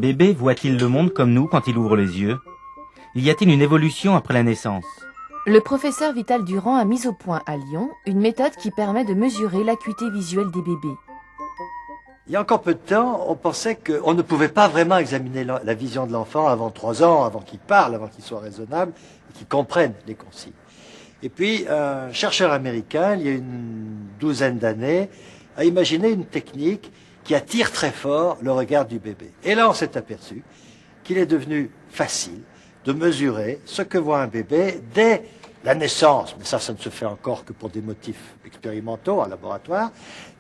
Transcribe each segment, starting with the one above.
bébé voit-il le monde comme nous quand il ouvre les yeux? Y a-t-il une évolution après la naissance? Le professeur Vital Durand a mis au point à Lyon une méthode qui permet de mesurer l'acuité visuelle des bébés. Il y a encore peu de temps, on pensait qu'on ne pouvait pas vraiment examiner la vision de l'enfant avant 3 ans, avant qu'il parle, avant qu'il soit raisonnable, et qu'il comprenne les consignes. Et puis, un chercheur américain, il y a une douzaine d'années, a imaginé une technique qui attire très fort le regard du bébé. Et là, on s'est aperçu qu'il est devenu facile de mesurer ce que voit un bébé dès la naissance, mais ça ne se fait encore que pour des motifs expérimentaux en laboratoire,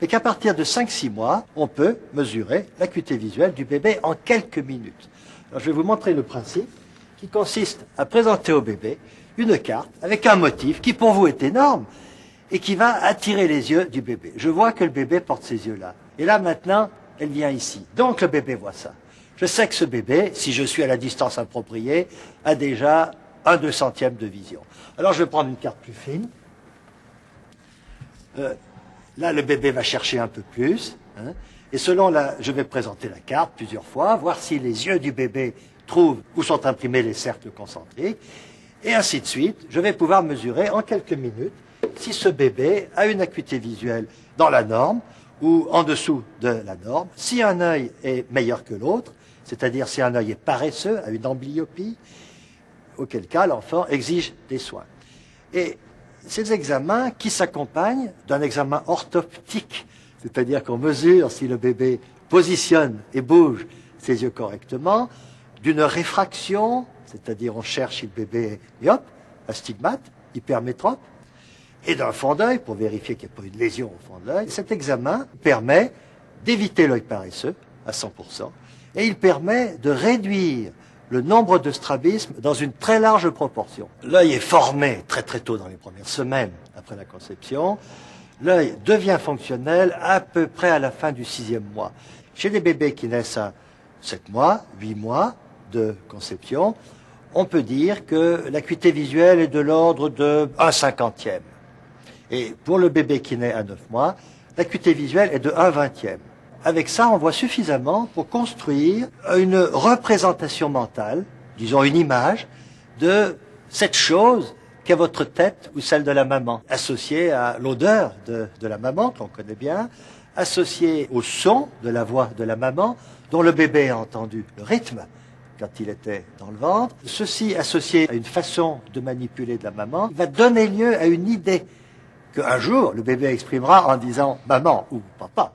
mais qu'à partir de 5-6 mois, on peut mesurer l'acuité visuelle du bébé en quelques minutes. Alors, je vais vous montrer le principe qui consiste à présenter au bébé une carte avec un motif qui pour vous est énorme et qui va attirer les yeux du bébé. Je vois que le bébé porte ces yeux-là. Et là, maintenant, elle vient ici. Donc, le bébé voit ça. Je sais que ce bébé, si je suis à la distance appropriée, a déjà 1/200e de vision. Alors, je vais prendre une carte plus fine. Là, le bébé va chercher un peu plus. Et je vais présenter la carte plusieurs fois, voir si les yeux du bébé trouvent où sont imprimés les cercles concentriques. Et ainsi de suite, je vais pouvoir mesurer en quelques minutes si ce bébé a une acuité visuelle dans la norme ou en dessous de la norme, si un œil est meilleur que l'autre, c'est-à-dire si un œil est paresseux, a une amblyopie, auquel cas l'enfant exige des soins. Et ces examens qui s'accompagnent d'un examen orthoptique, c'est-à-dire qu'on mesure si le bébé positionne et bouge ses yeux correctement, d'une réfraction, c'est-à-dire on cherche si le bébé est myope, astigmate, hypermétrope, et d'un fond d'œil pour vérifier qu'il n'y a pas une lésion au fond de l'œil. Cet examen permet d'éviter l'œil paresseux à 100%, et il permet de réduire le nombre de strabismes dans une très large proportion. L'œil est formé très très tôt dans les premières semaines après la conception. L'œil devient fonctionnel à peu près à la fin du 6e mois. Chez des bébés qui naissent à 7 mois, 8 mois de conception, on peut dire que l'acuité visuelle est de l'ordre de 1/50e. Et pour le bébé qui naît à 9 mois, l'acuité visuelle est de 1/20e. Avec ça, on voit suffisamment pour construire une représentation mentale, disons une image, de cette chose qu'est votre tête ou celle de la maman, associée à l'odeur de la maman, qu'on connaît bien, associée au son de la voix de la maman, dont le bébé a entendu le rythme quand il était dans le ventre. Ceci, associé à une façon de manipuler de la maman, va donner lieu à une idée qu'un jour, le bébé exprimera en disant « maman » ou « papa ».